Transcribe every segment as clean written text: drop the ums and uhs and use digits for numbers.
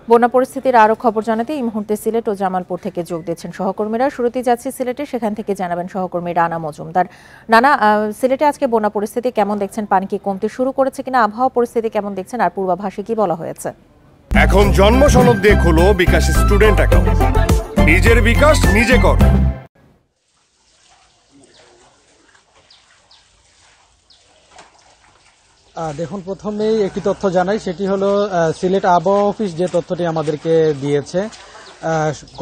বন্যা পরিস্থিতির আরো খবর জানাতে এই মুহূর্তে সিলেট ও জামালপুর থেকে যোগ দিচ্ছেন সহকর্মীরা। শুরুতেই যাচ্ছি সিলেটে, সেখান থেকে জানাবেন সহকর্মী রানা মজুমদার। রানা, সিলেটে আজকে বন্যা পরিস্থিতি কেমন দেখছেন? পানি কি কমতে শুরু করেছে কিনা? আবহাওয়া পরিস্থিতি কেমন দেখছেন? আর পূর্বাভাসে কি বলা হয়েছে? এখন জন্ম সনদ দিয়ে খোলো বিকাশ স্টুডেন্ট অ্যাকাউন্ট। নিজের বিকাশ নিজে কর। দেখুন, প্রথমেই একটি তথ্য জানাই, সেটি হলো সিলেট আবহাওয়া অফিস যে তথ্যটি আমাদেরকে দিয়েছে।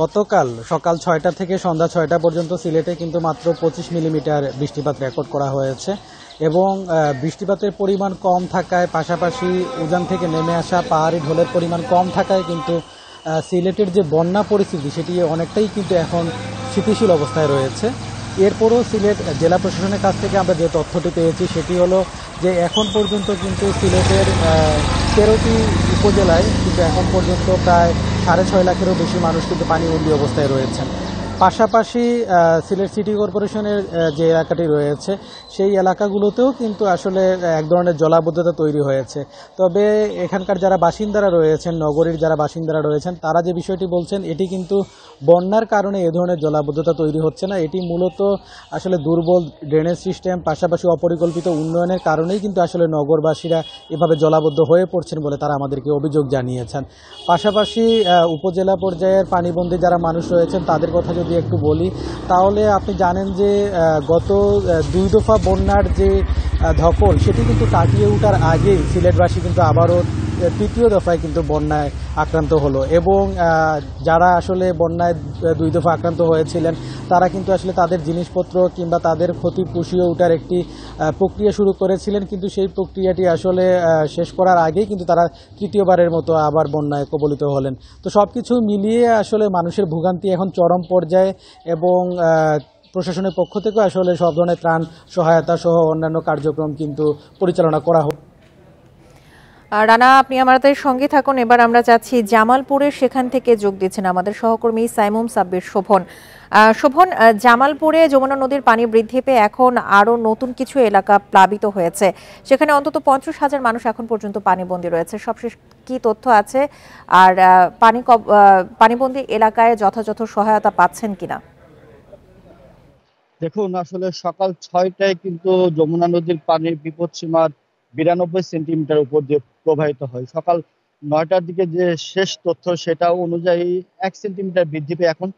গতকাল সকাল 6টা থেকে সন্ধ্যা 6টা পর্যন্ত সিলেটে কিন্তু মাত্র 25 মিলিমিটার বৃষ্টিপাত রেকর্ড করা হয়েছে এবং বৃষ্টিপাতের পরিমাণ কম থাকায়, পাশাপাশি উজান থেকে নেমে আসা পাহাড়ি ঢলের পরিমাণ কম থাকায় কিন্তু সিলেটের যে বন্যা পরিস্থিতি সেটি অনেকটাই কিন্তু এখন স্থিতিশীল অবস্থায় রয়েছে। এরপরও সিলেট জেলা প্রশাসনের কাছ থেকে আমরা যে তথ্যটি পেয়েছি সেটি হলো যে এখন পর্যন্ত কিন্তু সিলেটের 13টি উপজেলায় কিন্তু এখন পর্যন্ত প্রায় 6.5 লাখেরও বেশি মানুষ কিন্তু পানিবন্দী অবস্থায় রয়েছেন। পাশাপাশি সিলেট সিটি কর্পোরেশনের যে এলাকাটি রয়েছে সেই এলাকাগুলোতেও কিন্তু আসলে এক ধরনের জলাবদ্ধতা তৈরি হয়েছে। তবে এখানকার যারা বাসিন্দারা রয়েছেন, নগরীর যারা বাসিন্দারা রয়েছেন, তারা যে বিষয়টি বলছেন এটি কিন্তু বন্যার কারণে এ ধরনের জলাবদ্ধতা তৈরি হচ্ছে না, এটি মূলত আসলে দুর্বল ড্রেনেজ সিস্টেম, পাশাপাশি অপরিকল্পিত উন্নয়নের কারণেই কিন্তু আসলে নগরবাসীরা এভাবে জলাবদ্ধ হয়ে পড়ছেন বলে তারা আমাদেরকে অভিযোগ জানিয়েছেন। পাশাপাশি উপজেলা পর্যায়ের পানিবন্দী যারা মানুষ রয়েছেন তাদের কথা যদি একটু বলি, তাহলে আপনি জানেন যে গত 2 দফা বন্যার যে ধকল সেটি কিন্তু কাটিয়ে ওঠার আগেই সিলেটবাসী কিন্তু আবারও 3য় দফায় কিন্তু বন্যায় আক্রান্ত হলো এবং যারা আসলে বন্যায় 2 দফা আক্রান্ত হয়েছিলেন তারা কিন্তু আসলে তাদের জিনিসপত্র কিংবা তাদের ক্ষতি পুষিয়ে ওঠার একটি প্রক্রিয়া শুরু করেছিলেন, কিন্তু সেই প্রক্রিয়াটি আসলে শেষ করার আগেই কিন্তু তারা 3য়বারের মতো আবার বন্যায় কবলিত হলেন। তো সব কিছু মিলিয়ে আসলে মানুষের ভোগান্তি এখন চরম পর্যায়ে এবং প্রশাসনের পক্ষ থেকে আসলে সব ধরনের ত্রাণ সহায়তা সহ অন্যান্য কার্যক্রম কিন্তু পরিচালনা করা হয়। রানা, আপনি আমাদের সঙ্গে থাকুন। এবার আমরা যাচ্ছি জামালপুরে, সেখান থেকে যোগ দিচ্ছেন আমাদের সহকর্মী সাইমুম সাব্বির শোভন। শোভন, জামালপুরে যমুনা নদীর পানি বৃদ্ধি পেয়ে এখন আরও নতুন কিছু এলাকা প্লাবিত হয়েছে, সেখানে অন্তত 50,000 মানুষ এখন পর্যন্ত পানিবন্দী রয়েছে। সবশেষ কি তথ্য আছে, আর পানিবন্দী এলাকায় যথাযথ সহায়তা পাচ্ছেন কিনা? দেখুন, আসলে সকাল 6টায় কিন্তু যমুনা নদীর পানির বিপদসীমার 92 সেন্টিমিটার উপর দিয়ে প্রবাহিত হয়। সকাল 9টার দিকে যে শেষ তথ্য সেটা অনুযায়ী 1 সেন্টিমিটার বৃদ্ধি পেয়ে এখন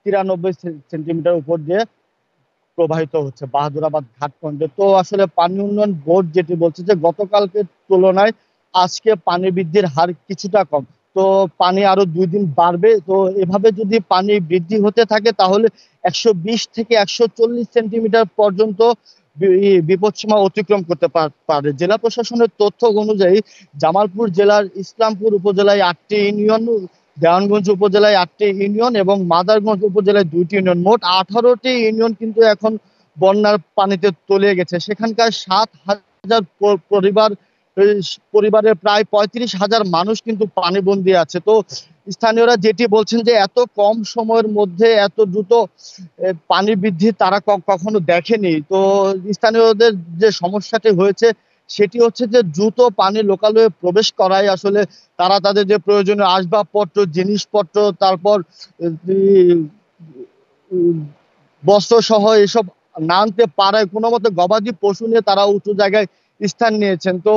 93 সেন্টিমিটার উপর দিয়ে প্রবাহিত হচ্ছে বাহাদুরাবাদ ঘাটখণ্ডে। তো আসলে পানি উন্নয়ন বোর্ড যেটি বলছে যে গতকালকের তুলনায় আজকে পানি বৃদ্ধির হার কিছুটা কম। তো পানি আরো 2 দিন বাড়বে। তো এভাবে যদি পানি বৃদ্ধি হতে থাকে তাহলে 120 থেকে 140 সেন্টিমিটার পর্যন্ত বিপদসীমা অতিক্রম করতে পারে। জেলা প্রশাসনের তথ্য অনুযায়ী জামালপুর জেলার ইসলামপুর উপজেলায় 8টি ইউনিয়ন, দেওয়ানগঞ্জ উপজেলায় 8টি ইউনিয়ন এবং মাদারগঞ্জ উপজেলায় 2টি ইউনিয়ন, মোট 18টি ইউনিয়ন কিন্তু এখন বন্যার পানিতে তলিয়ে গেছে। সেখানকার 7,000 পরিবারের প্রায় 35,000 মানুষ কিন্তু পানিবন্দী আছে। তো স্থানীয়রা যেটি বলছেন যে এত কম সময়ের মধ্যে এত দ্রুত পানি বৃদ্ধি তারা কখনো দেখেনি। তো স্থানীয়দের যে সমস্যাটি হয়েছে সেটি হচ্ছে যে দ্রুত পানি লোকালয়ে প্রবেশ করায় আসলে তারা তাদের যে প্রয়োজনীয় আসবাবপত্র, জিনিসপত্র, তারপর বস্ত্র সহ এসব না আনতে পারায় কোনো মতে গবাদি পশু নিয়ে তারা উঁচু জায়গায় স্থান নিয়েছেন। তো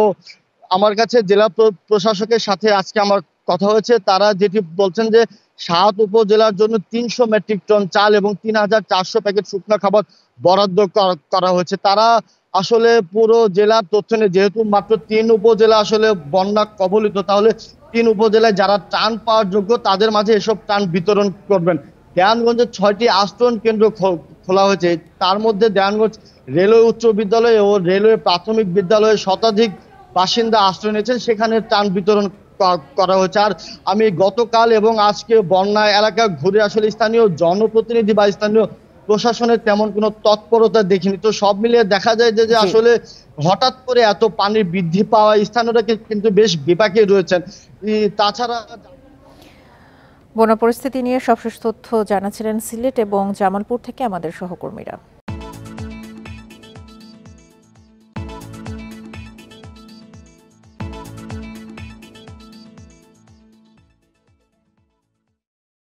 আমার কাছে জেলা প্রশাসকের সাথে আজকে আমার কথা হয়েছে, তারা যেটি বলছেন যে 7 উপজেলার জন্য 300 মেট্রিক টন চাল এবং 3,400 প্যাকেট শুকনো খাবার বরাদ্দ করা হয়েছে। তারা আসলে পুরো জেলার তথ্য নিয়ে, যেহেতু মাত্র 3 উপজেলা আসলে বন্যা কবলিত, তাহলে 3 উপজেলায় যারা ত্রাণ পাওয়ার যোগ্য তাদের মাঝে এসব ত্রাণ বিতরণ করবেন। দেওয়ানগঞ্জে 6টি আশ্রয়ণ কেন্দ্র খোলা হয়েছে, তার মধ্যে দেওয়ানগঞ্জ রেলওয়ে উচ্চ বিদ্যালয় ও রেলওয়ে প্রাথমিক বিদ্যালয়ে শতাধিক বাসিন্দা আশ্রয় নিয়েছেন, সেখানে ত্রাণ বিতরণ করা হয়েছে। আর আমি গতকাল এবং আজকে বন্যা এলাকা ঘুরে আসলে স্থানীয় জনপ্রতিনিধি বা স্থানীয় প্রশাসনের তেমন কোনো তৎপরতা দেখিনি। তো সব মিলিয়ে দেখা যায় যে আসলে হঠাৎ করে এত পানি বৃদ্ধি পাওয়া স্থানীয়রা কিন্তু বেশ বিপাকে রয়েছেন। তাছাড়া বন্যা পরিস্থিতি নিয়ে সবশেষ তথ্য জানাচ্ছিলেন সিলেট এবং জামালপুর থেকে আমাদের সহকর্মীরা।